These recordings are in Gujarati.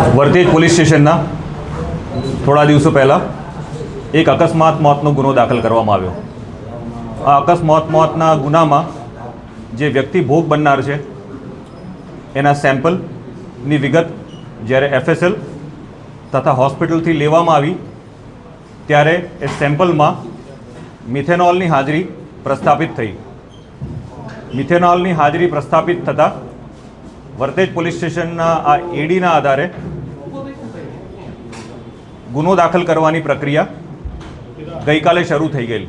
વર્તેજ પોલીસ સ્ટેશનના થોડા દિવસો પહેલાં એક અકસ્માત મોતનો ગુનો દાખલ કરવામાં આવ્યો. આ અકસ્માત મોતના ગુનામાં જે વ્યક્તિ ભોગ બનનાર છે એના સેમ્પલની વિગત જ્યારે FSL તથા હોસ્પિટલથી લેવામાં આવી ત્યારે એ સેમ્પલમાં મિથેનોલની હાજરી પ્રસ્થાપિત થઈ. મિથેનોલની હાજરી પ્રસ્થાપિત થતાં વર્તેજ પોલીસ સ્ટેશનના આ એડીના આધારે ગુનો દાખલ કરવાની પ્રક્રિયા ગઈકાલે શરૂ થઈ ગઈ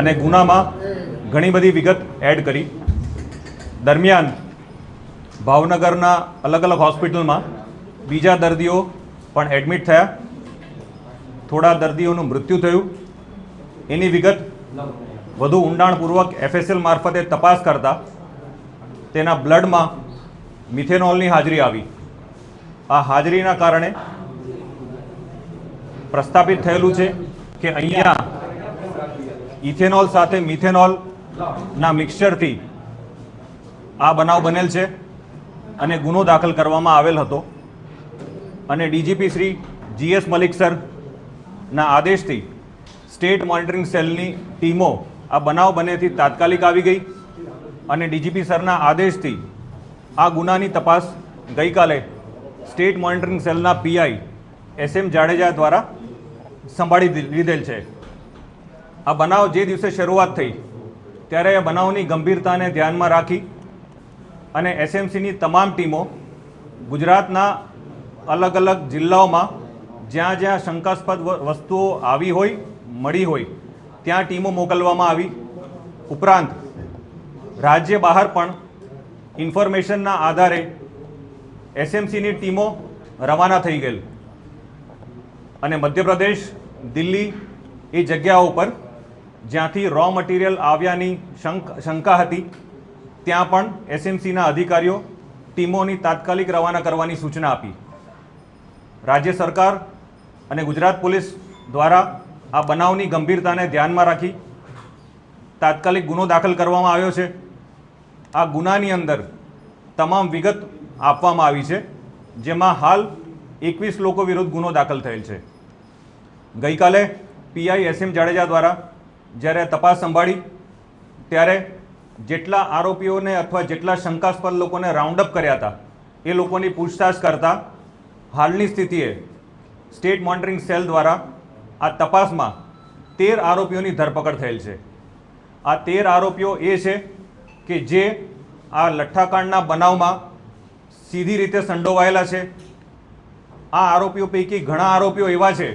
અને ગુનામાં ઘણી બધી વિગત એડ કરી. દરમિયાન ભાવનગરના અલગ અલગ હોસ્પિટલમાં બીજા દર્દીઓ પણ એડમિટ થયા. થોડા દર્દીઓનું મૃત્યુ થયું. એની વિગત વધુ ઊંડાણપૂર્વક FSL મારફતે તપાસ કરતા તેના બ્લડમાં મિથેનોલની હાજરી આવી. આ હાજરીના કારણે પ્રસ્થાપિત થયેલું છે કે અહીંયા ઇથેનોલ સાથે મિથેનોલના મિક્સચરથી આ બનાવ બનેલ છે અને ગુનો દાખલ કરવામાં આવેલ હતો. અને DGP શ્રી GS મલિક સરના આદેશથી સ્ટેટ મોનિટરિંગ સેલની ટીમો આ બનાવ બનેથી તાત્કાલિક આવી ગઈ અને DGP સરના આદેશથી આ ગુનાની તપાસ ગઈકાલે સ્ટેટ મોનિટરિંગ સેલના PI SM જાડેજા દ્વારા સંભાળી લીધેલ છે. આ બનાવ જે દિવસે શરૂઆત થઈ ત્યારે આ બનાવની ગંભીરતાને ધ્યાનમાં રાખી અને SMCની તમામ ટીમો ગુજરાતના અલગ અલગ જિલ્લાઓમાં જ્યાં જ્યાં શંકાસ્પદ વસ્તુઓ આવી હોય મળી હોય ત્યાં ટીમો મોકલવામાં આવી. ઉપરાંત રાજ્ય બહાર પણ ઇન્ફોર્મેશનના આધારે SMCની ટીમો રવાના થઈ ગયેલ અને મધ્યપ્રદેશ, દિલ્હી એ જગ્યાઓ પર જ્યાંથી રો મટીરિયલ આવ્યાની શંકા હતી ત્યાં પણ SMCના અધિકારીઓ ટીમોની તાત્કાલિક રવાના કરવાની સૂચના આપી. રાજ્ય સરકાર અને ગુજરાત પોલીસ દ્વારા આ બનાવની ગંભીરતાને ધ્યાનમાં રાખી તાત્કાલિક ગુનો દાખલ કરવામાં આવ્યો છે. આ ગુનાની અંદર તમામ વિગત આપવામાં આવી છે, જેમાં હાલ 21 લોકો વિરુદ્ધ ગુનો દાખલ થયેલ છે. ગઈકાલે PI SM જાડેજા દ્વારા જ્યારે તપાસ સંભાળી ત્યારે જેટલા આરોપીઓને અથવા જેટલા શંકાસ્પદ લોકોને રાઉન્ડ અપ કર્યા હતા એ લોકોની પૂછતાછ કરતાં હાલની સ્થિતિએ સ્ટેટ મોનિટરિંગ સેલ દ્વારા આ તપાસમાં 13 આરોપીઓની ધરપકડ થયેલ છે. આ 13 આરોપીઓ એ છે કે જે આ લઠ્ઠાકાંડના બનાવમાં સીધી રીતે સંડોવાયેલા છે. આ આરોપીઓ પૈકી ઘણા આરોપીઓ એવા છે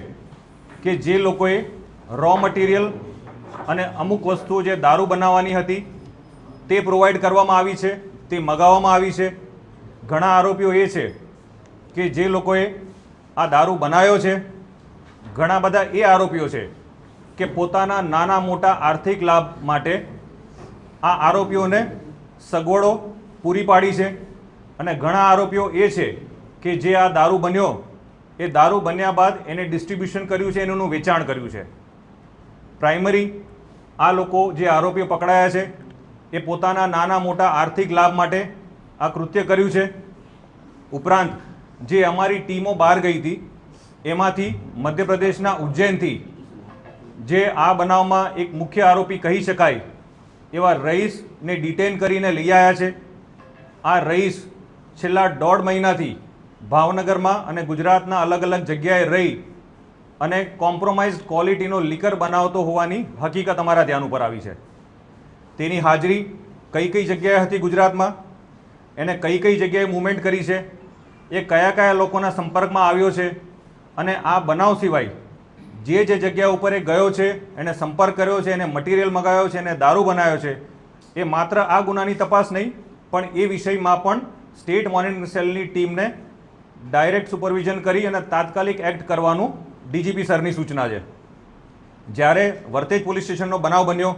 કે જે લોકોએ રો મટીરિયલ અને અમુક વસ્તુઓ જે દારૂ બનાવવાની હતી તે પ્રોવાઈડ કરવામાં આવી છે, તે મગાવવામાં આવી છે. ઘણા આરોપીઓ એ છે કે જે લોકોએ આ દારૂ બનાવ્યો છે. ઘણા બધા એ આરોપીઓ છે કે પોતાના નાના મોટા આર્થિક લાભ માટે આ આરોપીઓને સગવડો પૂરી પાડી છે. અને ઘણા આરોપીઓ એ છે કે જે આ દારૂ બન્યો એ દારૂ બન્યા બાદ એને ડિસ્ટ્રીબ્યુશન કર્યું છે, એનું વેચાણ કર્યું છે. પ્રાઇમરી આ લોકો જે આરોપીઓ પકડાયા છે એ પોતાના નાના મોટા આર્થિક લાભ માટે આ કૃત્ય કર્યું છે. ઉપરાંત જે અમારી ટીમો બહાર ગઈ હતી એમાંથી મધ્યપ્રદેશના ઉજ્જૈનથી જે આ બનાવમાં એક મુખ્ય આરોપી કહી શકાય એવા રઈસને ડિટેન કરીને લઈ આવ્યા છે. આ રઈસ છેલ્લા 1.5 મહિનાથી ભાવનગરમાં અને ગુજરાતના અલગ અલગ જગ્યાએ રહી અને કોમ્પ્રોમાઇઝ ક્વોલિટીનો લીકર બનાવતો હોવાની હકીકત અમારા ધ્યાન ઉપર આવી છે. તેની હાજરી કઈ કઈ જગ્યાએ હતી ગુજરાતમાં, એને કઈ કઈ જગ્યાએ મૂવમેન્ટ કરી છે, એ કયા કયા લોકોના સંપર્કમાં આવ્યો છે અને આ બનાવ સિવાય જે જગ્યા ઉપર એ ગયો છે, એને સંપર્ક કર્યો છે, એને મટીરિયલ મગાવ્યો છે, એને દારૂ બનાવ્યો છે, એ માત્ર આ ગુનાની તપાસ નહીં પણ એ વિષયમાં પણ સ્ટેટ મોનિટરિંગ સેલની ટીમને ડાયરેક્ટ સુપરવિઝન કરી અને તાત્કાલિક એક્ટ કરવાનું DGP સરની સૂચના છે. જ્યારે વર્તેજ પોલીસ સ્ટેશનનો બનાવ બન્યો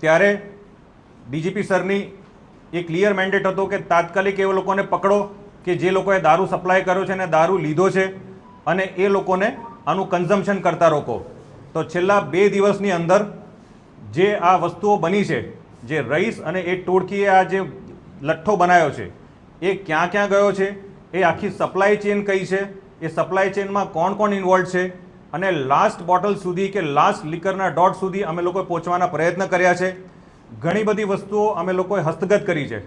ત્યારે DGP સરની એ ક્લિયર મેન્ડેટ હતો કે તાત્કાલિક એ લોકોને પકડો કે જે લોકોએ દારૂ સપ્લાય કર્યો છે અને દારૂ લીધો છે અને એ લોકોને આનું કન્ઝમ્પશન કરતા રોકો. તો છેલ્લા 2 દિવસની અંદર જે આ વસ્તુઓ બની છે, જે રઈસ અને એ ટોળકીએ આ જે લઠ્ઠો બનાવ્યો છે એ ક્યાં ક્યાં ગયો છે, એ આખી સપ્લાય ચેન કઈ છે, એ સપ્લાય ચેનમાં કોણ કોણ ઇન્વોલ્વ છે, અને લાસ્ટ બોટલ સુધી કે લાસ્ટ લીકરના ડોટ સુધી અમે લોકોએ પહોંચવાના પ્રયત્ન કર્યા છે. ઘણી બધી વસ્તુઓ અમે લોકોએ હસ્તગત કરી છે.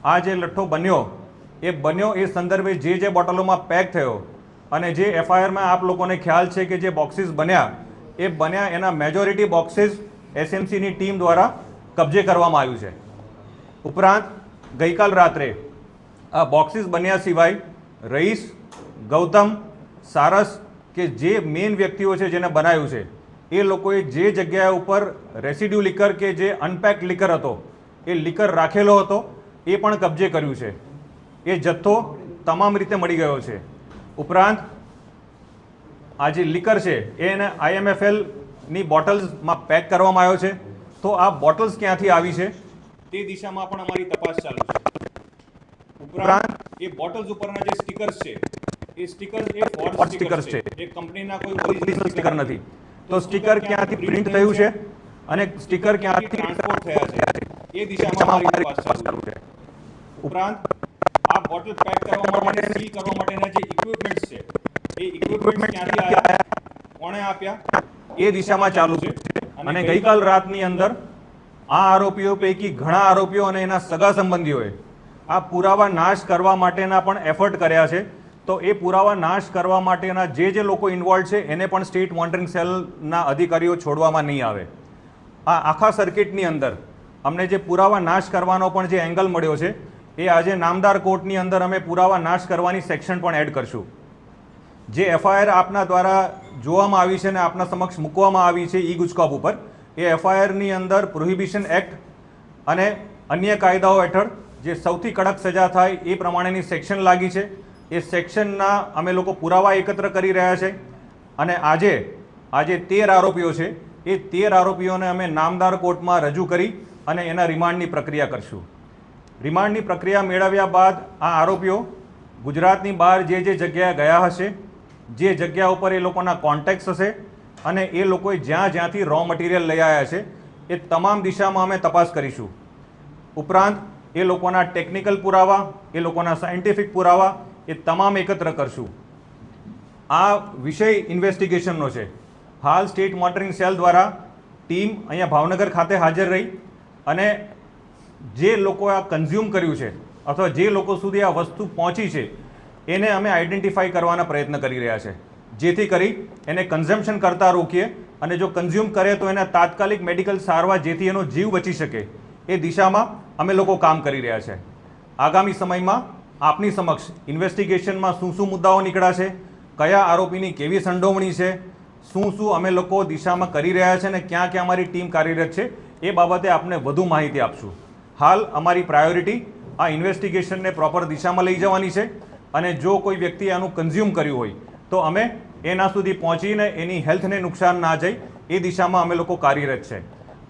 આ જે લઠ્ઠો બન્યો એ સંદર્ભે જે બોટલોમાં પેક થયો અને જે એફઆઈઆરમાં આપ લોકોને ખ્યાલ છે કે જે બોક્સીસ બન્યા એના મેજોરિટી બોક્સીસ એસએમસીની ટીમ દ્વારા કબજે કરવામાં આવ્યું છે. ઉપરાંત ગઈકાલ રાત્રે આ બોક્સીસ બન્યા સિવાય રઈસ, ગૌતમ, સારસ કે જે મેઇન વ્યક્તિઓ છે જેને બનાવ્યું છે એ લોકોએ જે જગ્યા ઉપર રેસિડ્યુ લીકર કે જે અનપેક્ડ લીકર હતો એ લીકર રાખેલો હતો એ પણ કબજે કર્યું છે. એ જથ્થો તમામ રીતે મળી ગયો છે. ઉપરાંત આ જે લીકર છે એને IMFLની બોટલ્સમાં પેક કરવામાં આવ્યો છે. તો આ બોટલ્સ ક્યાંથી આવી છે તે દિશામાં પણ અમારી તપાસ ચાલુ છે. ઉપરાંત એ બોટલ્સ ઉપરના જે સ્ટીકર્સ છે એ સ્ટીકર્સ એ ફોર્જ સ્ટીકર્સ છે, એ કંપનીના કોઈ ઓરિજિનલ સ્ટીકર નથી. તો સ્ટીકર ક્યાંથી પ્રિન્ટ થયું છે અને સ્ટીકર ક્યાંથી ટ્રાન્સપોર્ટ થયા છે એ દિશામાં અમારી તપાસ ચાલુ છે. ઉપરાંત આ બોટલ પેક કરવા માટે, સીલ કરવા માટેના જે ઇક્વિપમેન્ટ્સ છે એ ઇક્વિપમેન્ટ ક્યાંથી આવ્યા, કોણે આપ્યા એ દિશામાં ચાલુ છે. અને ગઈકાલ રાતની અંદર આ આરોપીઓ પૈકી ઘણા આરોપીઓ અને એના સગા સંબંધીઓએ આ પુરાવા નાશ કરવા માટેના પણ એફર્ટ કર્યા છે. તો એ પુરાવા નાશ કરવા માટેના જે લોકો ઇન્વોલ્વ છે એને પણ સ્ટેટ મોનિટરિંગ સેલના અધિકારીઓ છોડવામાં નહીં આવે. આ આખા સર્કિટની અંદર અમને જે પુરાવા નાશ કરવાનો પણ જે એંગલ મળ્યો છે એ આજે નામદાર કોર્ટની અંદર અમે પુરાવા નાશ કરવાની સેક્શન પણ એડ કરશું. જે એફઆઈઆર આપના દ્વારા જોવામાં આવી છે અને આપના સમક્ષ મૂકવામાં આવી છે ઈ ગુજકોપ ઉપર, એ એફઆઈઆરની અંદર પ્રોહિબિશન એક્ટ અને અન્ય કાયદાઓ હેઠળ જે સૌથી કડક સજા થાય એ પ્રમાણેની સેક્શન લાગી છે. એ સેક્શનના અમે લોકો પુરાવા એકત્ર કરી રહ્યા છે. અને આજે 13 આરોપીઓ છે એ 13 આરોપીઓને અમે નામદાર કોર્ટમાં રજૂ કરી અને એના રિમાન્ડની પ્રક્રિયા કરશું. રિમાન્ડની પ્રક્રિયા મેળવ્યા બાદ આ આરોપીઓ ગુજરાતની બહાર જે જગ્યાએ ગયા હશે, જે જગ્યા ઉપર એ લોકોના કોન્ટેક્ટ્સ હશે અને એ લોકોએ જ્યાંથી રો મટીરિયલ લઈ આવ્યા છે એ તમામ દિશામાં અમે તપાસ કરીશું. ઉપરાંત એ લોકોના ટેકનિકલ પુરાવા, એ લોકોના સાયન્ટિફિક પુરાવા એ તમામ એકત્ર કરશું. આ વિષય ઇન્વેસ્ટિગેશનનો છે. હાલ સ્ટેટ મોનિટરિંગ સેલ દ્વારા ટીમ અહીંયા ભાવનગર ખાતે હાજર રહી અને જે લોકો આ કન્ઝ્યુમ કર્યું છે અથવા જે લોકો સુધી આ વસ્તુ પહોંચી છે એને અમે આઈડેન્ટિફાઈ કરવાના પ્રયત્ન કરી રહ્યા છે, જેથી કરી એને કન્ઝમ્પશન કરતા રોકીએ અને જો કન્ઝ્યુમ કરે તો એને તાત્કાલિક મેડિકલ સારવાર જેથી એનો જીવ બચી શકે એ દિશામાં અમે લોકો કામ કરી રહ્યા છે. આગામી સમયમાં આપની સમક્ષ ઇન્વેસ્ટિગેશનમાં શું મુદ્દાઓ નીકળ્યા છે, કયા આરોપીની કેવી સંડોવણી છે, શું અમે લોકો દિશામાં કરી રહ્યા છે અને ક્યાં અમારી ટીમ કાર્યરત છે એ બાબતે આપને વધુ માહિતી આપશું. હાલ અમારી પ્રાયોરિટી આ ઇન્વેસ્ટિગેશનને પ્રોપર દિશામાં લઈ જવાની છે અને જો કોઈ વ્યક્તિ આનું કન્ઝ્યુમ કર્યું હોય તો અમે એના સુધી પહોંચીને એની હેલ્થને નુકસાન ના જાય એ દિશામાં અમે લોકો કાર્યરત છે.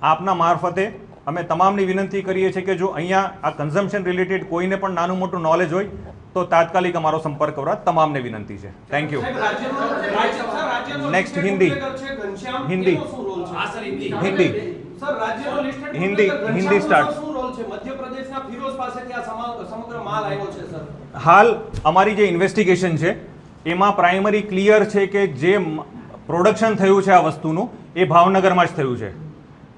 આપના મારફતે અમે તમામને વિનંતી કરીએ છીએ કે જો અહીંયા આ કન્ઝમ્પશન રિલેટેડ કોઈને પણ નાનું મોટું નોલેજ હોય તો તાત્કાલિક અમારો સંપર્ક કરવા તમામને વિનંતી છે. Thank you. Next Hindi start. હાલ અમારી જે ઇન્વેસ્ટિગેશન છે એમાં પ્રાઇમરી ક્લિયર છે કે જે પ્રોડક્શન થયું છે આ વસ્તુનું એ ભાવનગરમાં જ થયું છે.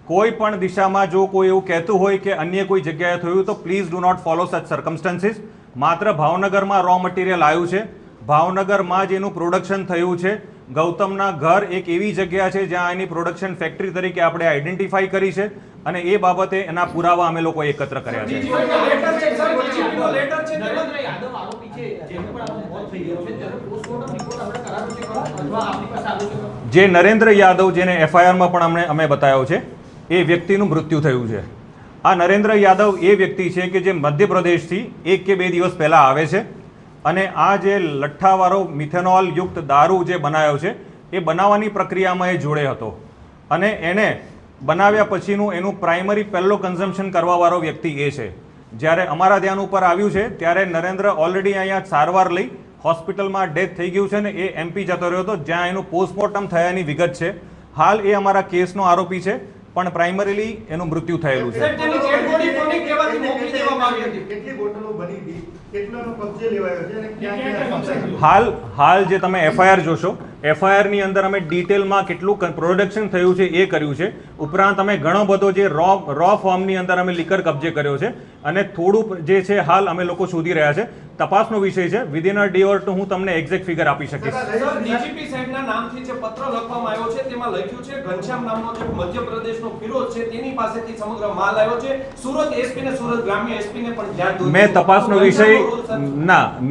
કોઈ પણ દિશામાં જો કોઈ એવું કહેતું હોય કે અન્ય કોઈ જગ્યાએ થયું તો please do not follow such circumstances. માત્ર ભાવનગરમાં રો મટીરિયલ આવ્યું છે, ભાવનગરમાં જ એનું પ્રોડક્શન થયું છે. ગૌતમના ઘર એક એવી જગ્યા છે જ્યાં એની પ્રોડક્શન ફેક્ટરી તરીકે આપણે આઈડેન્ટિફાઈ કરી છે અને એ બાબતે એના પુરાવા અમે લોકો એકત્ર કર્યા છે. જે નરેન્દ્ર યાદવ જેને એફઆઈઆરમાં પણ અમે બતાવ્યો છે એ વ્યક્તિનું મૃત્યુ થયું છે. આ નરેન્દ્ર યાદવ એ વ્યક્તિ છે કે જે મધ્યપ્રદેશથી 1 કે 2 દિવસ પહેલાં આવે છે અને આ જે લઠ્ઠાવાળો મિથેનોલ યુક્ત દારૂ જે બનાવ્યો છે એ બનાવવાની પ્રક્રિયામાં એ જોડે હતો અને એને બનાવ્યા પછીનું એનું પ્રાઇમરી પહેલો કન્ઝમ્પશન કરવાવાળો વ્યક્તિ એ છે. જ્યારે અમારા ધ્યાન ઉપર આવ્યું છે ત્યારે નરેન્દ્ર ઓલરેડી અહીંયા સારવાર લઈ હોસ્પિટલમાં ડેથ થઈ ગયું છે ને એ MP જતો રહ્યો હતો જ્યાં એનું પોસ્ટમોર્ટમ થયાની વિગત છે. હાલ એ અમારા કેસનો આરોપી છે પણ પ્રાઇમરીલી એનું મૃત્યુ થયેલું છે. સાહેબ, તેની ડેડ બોડી કોની કહેવાથી મોકલી દેવામાં આવી હતી? કેટલી બોટલો બની હતી, કેટલાનો કબજે લેવાયો છે અને ક્યાં હાલ જે તમે એફઆઈઆર જોશો, એફઆઈઆર ની અંદર અમે ડિટેલમાં કેટલું પ્રોડક્શન થયું છે એ કર્યું છે. ઉપરાંત અમે ઘણો બધો જે રો ફોર્મની અંદર અમે લીકર કબજે કર્યો છે અને થોડું જે છે હાલ અમે લોકો શોધી રહ્યા છે. તપાસનો વિષય છે. Within a day or two હું તમને એક્ઝેક્ટ ફિગર આપી શકીશ. સર, ડીજીપી સાહેબના નામથી જે પત્ર લખવામાં આવ્યો છે તેમાં લખ્યું છે ઘનશ્યામ નામનો જે મધ્યપ્રદેશનો ફિરોઝ છે તેની પાસેથી સમગ્ર માલ આવ્યો છે. સુરત એસપી ને સુરત ગ્રામ્ય એસપી ને પણ ધ્યાન દોર્યું.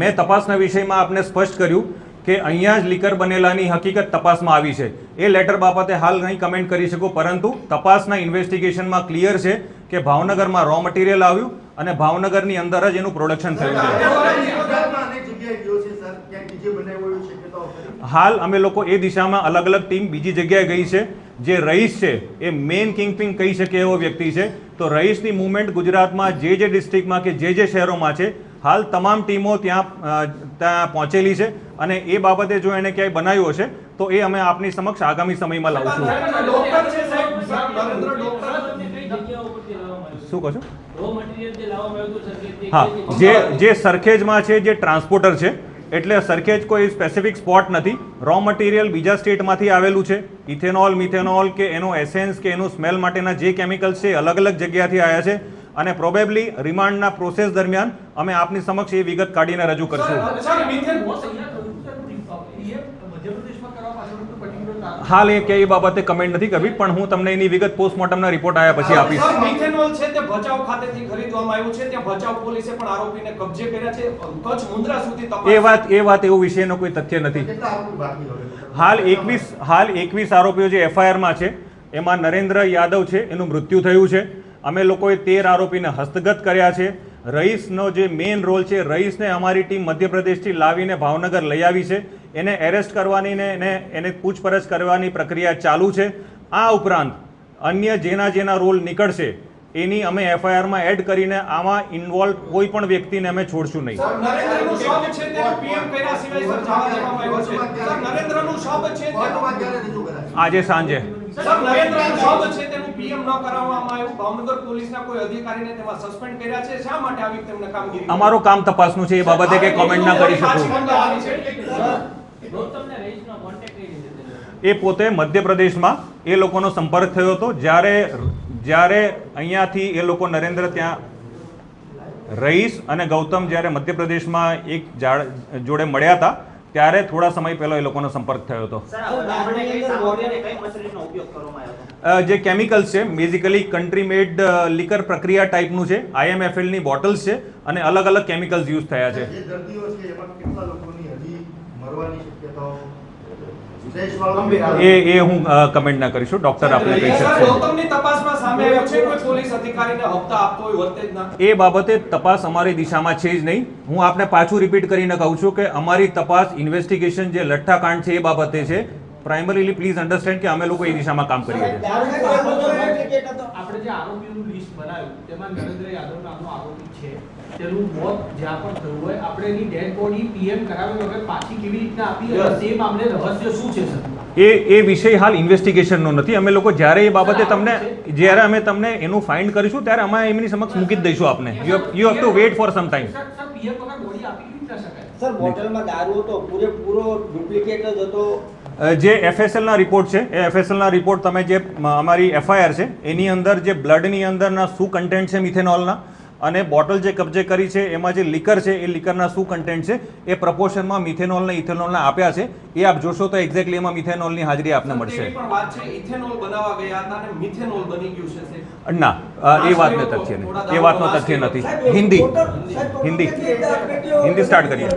મેં તપાસના વિષયમાં આપને સ્પષ્ટ કર્યું કે અહીંયા જ લીકર બનેલાની હકીકત તપાસમાં આવી છે. એ લેટર બાબતે હાલ નહીં કમેન્ટ કરી શકું, પરંતુ તપાસના ઇન્વેસ્ટિગેશનમાં ક્લિયર છે કે ભાવનગરમાં રો મટીરિયલ આવ્યું અને ભાવનગરની અંદર જ એનું પ્રોડક્શન થયું છે. અનેક જગ્યાએ ગયો છે સર, ક્યાંક બીજે બનાવ્યો હોય શક્યતાઓ ખરી? હાલ અમે લોકો એ દિશામાં અલગ અલગ ટીમ બીજી જગ્યાએ ગઈ છે. જે રહીશ છે એ મેઇન કિંગપિન કહી શકે એવો વ્યક્તિ છે. તો રહીશની મુવમેન્ટ ગુજરાતમાં જે ડિસ્ટ્રિક્ટમાં કે જે શહેરોમાં છે હાલ તમામ ટીમો ત્યાં પહોંચેલી છે અને એ બાબતે જો એને ક્યાંય બનાવ્યો છે તો એ અમે આપની સમક્ષ આગામી સમયમાં લાવશું. ડોક્ટર છે સાહેબ, નરેન્દ્ર ડોક્ટર. શું કહો છો? હા, જે સરખેજમાં છે, જે ટ્રાન્સપોર્ટર છે, એટલે સરખેજ કોઈ સ્પેસિફિક સ્પોટ નથી. રો મટીરિયલ બીજા સ્ટેટમાંથી આવેલું છે. ઇથેનોલ, મિથેનોલ કે એનો એસેન્સ કે એનું સ્મેલ માટેના જે કેમિકલ્સ છે અલગ અલગ જગ્યાથી આવ્યા છે અને પ્રોબેબલી રિમાન્ડના પ્રોસેસ દરમિયાન અમે આપની સમક્ષ એ વિગત કાઢીને રજૂ કરશું. હાલ એ કઈ બાબતે કમેન્ટ નથી કરવી, પણ હું તમને એની વિગત પોસ્ટમોર્ટમના રિપોર્ટ આવ્યા પછી આપીશ. સર, મિથેનોલ છે તે ભચાઉ ખાતેથી ખરીદવામાં આવ્યું છે. ત્યાં ભચાઉ પોલીસે પણ આરોપીને કબજે કર્યા છે. કચ્છ મુન્દ્રા સુધી તપાસ. એ વાત એવું વિષયનો કોઈ તથ્ય નથી. કેટલા આરોપી બાકી હવે? હાલ 21 આરોપીઓ જે એફઆઈઆરમાં છે એમાં નરેન્દ્ર યાદવ છે એનું મૃત્યુ થયું છે. અમે લોકોએ 13 આરોપીને હસ્તગત કર્યા છે. રહીશનો જે મેઇન રોલ છે, રહીશને અમારી ટીમ મધ્યપ્રદેશથી લાવીને ભાવનગર લઈ આવી છે. એને એરેસ્ટ કરવાની ને એને પૂછપરછ કરવાની પ્રક્રિયા ચાલુ છે. આ ઉપરાંત અન્ય જેના રોલ નીકળશે એની અમે એફઆઈઆરમાં એડ કરીને આમાં ઇન્વોલ્વ કોઈ પણ વ્યક્તિને અમે છોડશું નહીં. સર, નરેન્દ્રનું શબ છે તેનું પીએમ કર્યા સિવાય સર જવા દેવામાં આવ્યો છે. સર, નરેન્દ્રનું શબ છે કોર્ટમાં ક્યારે રજૂ કરાશે? આજે સાંજે. સર, નરેન્દ્રનું શબ છે તેનું પીએમ ન કરાવવામાં આવ્યું. ભાવનગર પોલીસના કોઈ અધિકારીને તેમાં સસ્પેન્ડ કર્યા છે. શા માટે આવી તેમને કામગીરી? અમારું કામ તપાસનું છે, એ બાબતે કે કોમેન્ટ ના કરી શકું. એ પોતે મધ્યપ્રદેશમાં એ લોકોનો સંપર્ક થયો હતો જ્યારે અહીંયાથી એ લોકો નરેન્દ્ર ત્યાં રહીશ અને ગૌતમ જ્યારે મધ્યપ્રદેશમાં એક જોડે મળ્યા હતા ત્યારે થોડા સમય પહેલા એ લોકોનો સંપર્ક થયો હતો. જે કેમિકલ્સ છે બેઝિકલી કન્ટ્રી મેડ લીકર પ્રક્રિયા ટાઈપનું છે. IMFL ની બોટલ્સ છે અને અલગ અલગ કેમિકલ્સ યુઝ થયા છે. જે દર્દીઓ છે એમાં કેટલા લોકોની હજી મરવાની શક્યતાઓ? એ હું કમેન્ટ ના કરીશું. ડોક્ટર આપણે કહી સર, શકશે. ગૌતમની તપાસમાં સામે આવ્યું છે કોઈ પોલીસ અધિકારીને હપ્તા આપતો હોય વર્તે જ ના. એ બાબતે તપાસ અમારી દિશામાં છે જ નહીં. હું આપને પાછું રિપીટ કરીને કહું છું કે અમારી તપાસ ઇન્વેસ્ટિગેશન જે લઠ્ઠાકાંડ છે એ બાબતે છે. પ્રાઇમરીલી પ્લીઝ અન્ડરસ્ટેન્ડ કે અમે લોકો એ દિશામાં કામ કરીએ છીએ. આપણે જે આરોપીઓનું લિસ્ટ બનાવ્યું તેમાં નરેન્દ્ર યાદવ નામનો આરોપી છે. તેનું મોત જ્યાં પણ થયું હોય આપણે એની ડેડ બોડી પીએમ કરાવ્યા વગર પાછી કેવી રીતના આપી અને તે મામલે રહસ્ય શું છે સર? એ વિષય હાલ ઇન્વેસ્ટિગેશનનો નથી. અમે લોકો જ્યારે એ બાબતે અમે તમને એનું ફાઇન્ડ કરીશું ત્યારે અમે એમની સમક્ષ મૂકી જ દઈશું આપને. You have to weight for some time. Sir, PM વગર બોડી આપી કેવી રીતના શકાય? સર, બોટલમાં દારૂ હતો, પૂરેપૂરો ડુપ્લિકેટ જ હતો. જે FSLના રિપોર્ટ છે એ FSLના રિપોર્ટ તમે જે અમારી એફઆઈઆર છે એની અંદર જે બ્લડની અંદરના શું કન્ટેન્ટ છે મિથેનોલના અને બોટલ જે કબજે કરી છે એમાં જે લીકર છે એ લીકરના શું કન્ટેન્ટ છે એ પ્રપોર્શનમાં મિથેનોલ ને ઇથેનોલના આપ્યા છે. એ આપ જોશો તો એક્ઝેક્ટલી એમાં મિથેનોલની હાજરી આપને મળશે. એવી પણ વાત છે ઇથેનોલ બનાવવા ગયા હતા અને મિથેનોલ બની ગયું છે. ના, એ વાતનો તથ્ય નહીં. એ વાતનો તથ્ય નથી. હિન્દી સ્ટાર્ટ કરીએ.